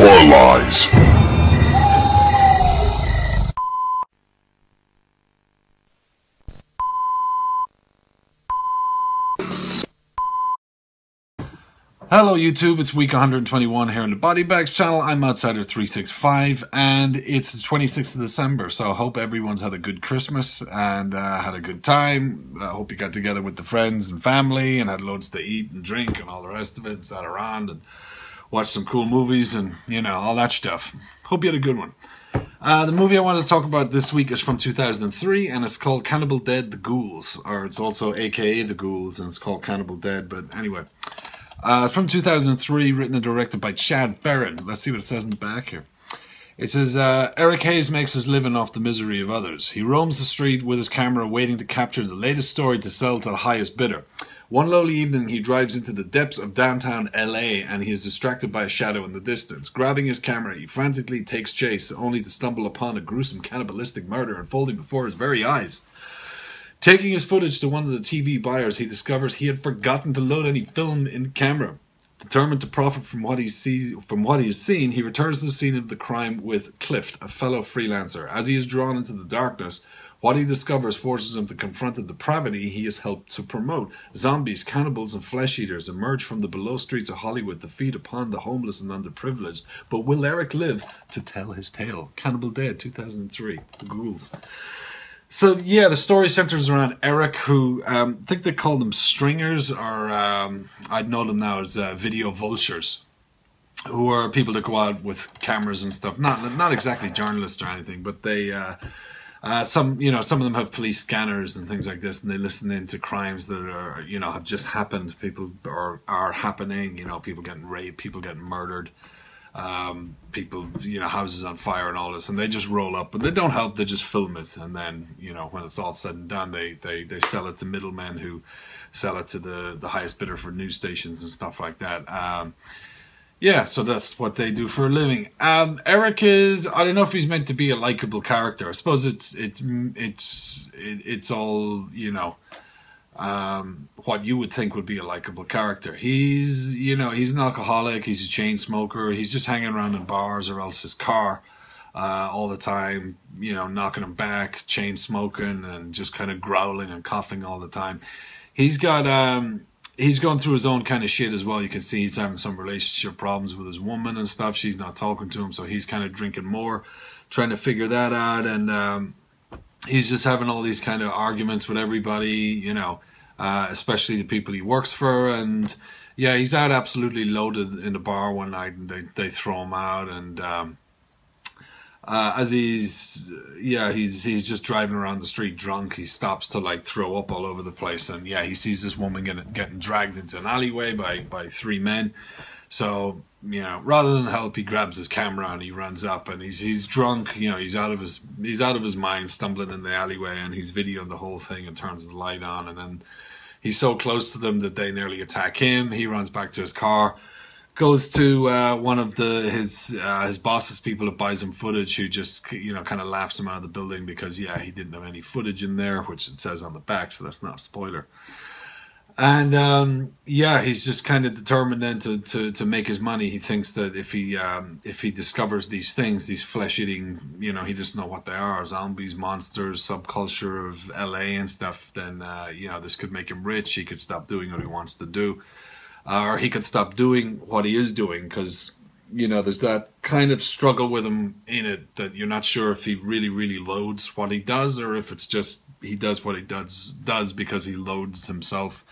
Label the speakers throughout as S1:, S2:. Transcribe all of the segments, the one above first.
S1: Horror Lies.
S2: Hello YouTube, it's week 121 here on the BodyBags channel. I'm OUTSIDER365 and it's the 26th of December, so I hope everyone's had a good Christmas and had a good time. I hope you got together with the friends and family and had loads to eat and drink and all the rest of it, and sat around and watched some cool movies and, you know, all that stuff. Hope you had a good one. The movie I want to talk about this week is from 2003 and it's called Cannibal Dead, The Ghouls, or it's also aka The Ghouls and it's called Cannibal Dead, but anyway. It's from 2003, written and directed by Chad Ferrin. Let's see what it says in the back here. It says, Eric Hayes makes his living off the misery of others. He roams the street with his camera waiting to capture the latest story to sell to the highest bidder. One lonely evening, he drives into the depths of downtown LA and he is distracted by a shadow in the distance. Grabbing his camera, he frantically takes chase, only to stumble upon a gruesome cannibalistic murder unfolding before his very eyes. Taking his footage to one of the TV buyers, he discovers he had forgotten to load any film in the camera. Determined to profit from what he has seen, he returns to the scene of the crime with Clift, a fellow freelancer. As he is drawn into the darkness, what he discovers forces him to confront the depravity he has helped to promote. Zombies, cannibals, and flesh-eaters emerge from the below streets of Hollywood to feed upon the homeless and underprivileged. But will Eric live to tell his tale? Cannibal Dead, 2003. The Ghouls. So, yeah, the story centers around Eric, who I think they call them stringers, or I'd know them now as video vultures, who are people that go out with cameras and stuff. Not exactly journalists or anything, but they some of them have police scanners and things like this, and they listen into crimes that are have just happened. People are happening. People getting raped, people getting murdered. People, houses on fire and all this, and they just roll up, but they don't help, they just film it, and then, when it's all said and done, they sell it to middlemen who sell it to the highest bidder for news stations and stuff like that. Yeah, so that's what they do for a living. Eric is, I don't know if he's meant to be a likable character. I suppose it's all, what you would think would be a likable character. He's an alcoholic, he's a chain smoker, he's just hanging around in bars or else his car all the time, knocking him back, chain smoking and just kind of growling and coughing all the time. He's got he's going through his own kind of shit as well. You can see he's having some relationship problems with his woman and stuff. She's not talking to him, so he's kind of drinking more, trying to figure that out, and he's just having all these kind of arguments with everybody, especially the people he works for. And yeah, he's out absolutely loaded in the bar one night, and they throw him out. And as he's just driving around the street drunk, he stops to like throw up all over the place. And yeah, he sees this woman getting dragged into an alleyway by three men. So, rather than help, he grabs his camera and he runs up, and he's drunk, he's out of his mind, stumbling in the alleyway, and he's videoing the whole thing and turns the light on, and then he's so close to them that they nearly attack him. He runs back to his car, goes to one of his boss's people that buys him footage, who just kind of laughs him out of the building because he didn't have any footage in there, which it says on the back, so that's not a spoiler. And he's just kind of determined then to make his money. He thinks that if he discovers these things, these flesh-eating, he doesn't know what they are, zombies, monsters, subculture of LA and stuff, then this could make him rich. He could stop doing what he wants to do, or he could stop doing what he is doing, because there's that kind of struggle with him in it, that you're not sure if he really loads what he does, or if it's just he does what he does because he loads himself.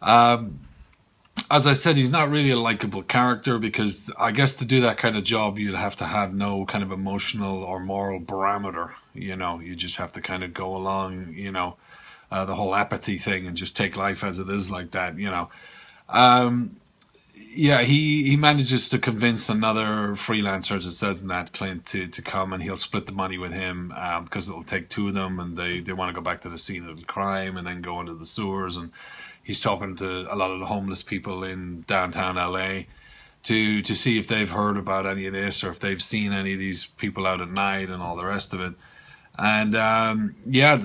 S2: As I said, he's not really a likable character, because I guess to do that kind of job you'd have to have no kind of emotional or moral barometer. You just have to kind of go along, the whole apathy thing, and just take life as it is, like that. Yeah, he manages to convince another freelancer, as it says in that clip, to come, and he'll split the money with him, because it'll take two of them, and they want to go back to the scene of the crime and then go into the sewers. And he's talking to a lot of the homeless people in downtown LA to see if they've heard about any of this, or if they've seen any of these people out at night and all the rest of it. And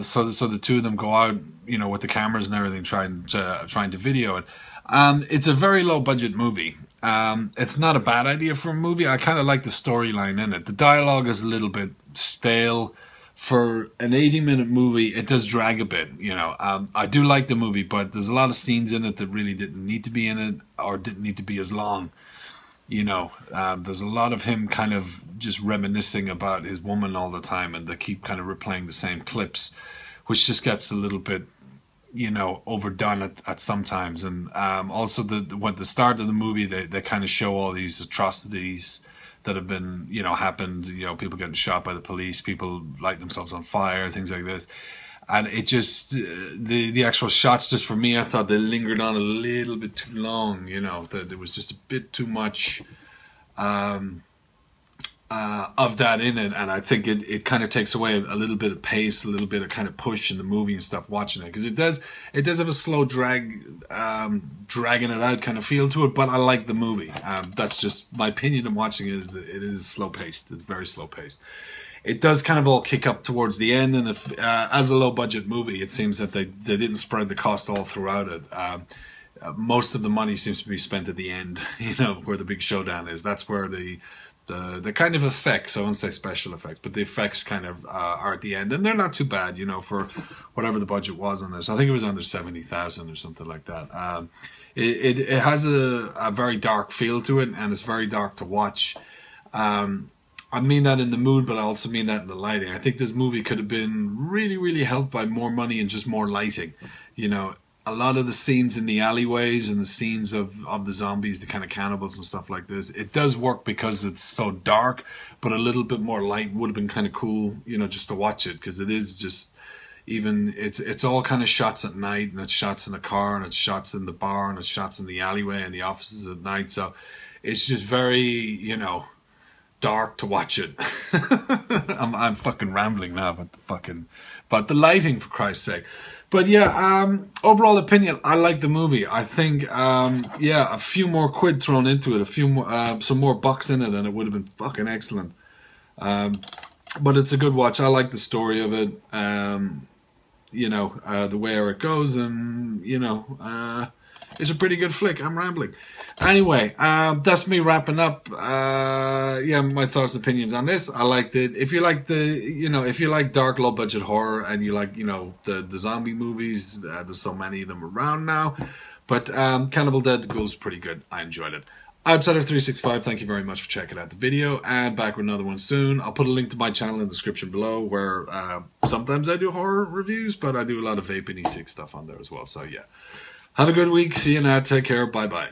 S2: so the two of them go out, with the cameras and everything, trying to video it. It's a very low budget movie. It's not a bad idea for a movie. I kind of like the storyline in it. The dialogue is a little bit stale. For an 80-minute movie, it does drag a bit, you know. I do like the movie, but there's a lot of scenes in it that really didn't need to be in it, or didn't need to be as long, you know. There's a lot of him kind of just reminiscing about his woman all the time, and they keep kind of replaying the same clips, which just gets a little bit, you know, overdone at sometimes. And also at the start of the movie, they kind of show all these atrocities that have been, you know, happened, you know, people getting shot by the police, people lighting themselves on fire, things like this. And it just, the actual shots, just for me, I thought they lingered on a little bit too long, you know, that there was just a bit too much of that in it. And I think it kind of takes away a little bit of pace, a little bit of kind of push in the movie and stuff watching it. Because it does have a slow dragging it out kind of feel to it, but I like the movie. That's just my opinion of watching it, is that it is slow paced. It's very slow paced. It does kind of all kick up towards the end, and if as a low budget movie, it seems that they didn't spread the cost all throughout it. Most of the money seems to be spent at the end, you know, where the big showdown is. That's where the kind of effects, I won't say special effects, but the effects kind of are at the end, and they're not too bad, you know, for whatever the budget was on this. I think it was under 70,000 or something like that. It has a very dark feel to it, and it's very dark to watch. I mean that in the mood, but I also mean that in the lighting. I think this movie could have been really, really helped by more money and just more lighting. You know, a lot of the scenes in the alleyways and the scenes of the zombies, the kind of cannibals and stuff like this, it does work because it's so dark, but a little bit more light would have been kind of cool, you know, just to watch it, because it is just, even, it's all kind of shots at night, and it's shots in the car, and it's shots in the bar, and it's shots in the alleyway and the offices at night. So it's just very, you know, dark to watch it. I'm fucking rambling now about the lighting, for Christ's sake. But yeah, overall opinion, I like the movie. I think, yeah, a few more quid thrown into it, a few more, some more bucks in it, and it would have been fucking excellent. But it's a good watch. I like the story of it. You know, the way it goes, and you know, it's a pretty good flick. I'm rambling. Anyway, that's me wrapping up. Yeah, my thoughts and opinions on this. I liked it. If you like if you like dark, low budget horror, and you like, you know, the zombie movies, there's so many of them around now. But Cannibal Dead goes pretty good. I enjoyed it. OUTSIDER365, thank you very much for checking out the video, and back with another one soon. I'll put a link to my channel in the description below, where sometimes I do horror reviews, but I do a lot of vape and e-cig stuff on there as well. So yeah, have a good week. See you now. Take care. Bye bye.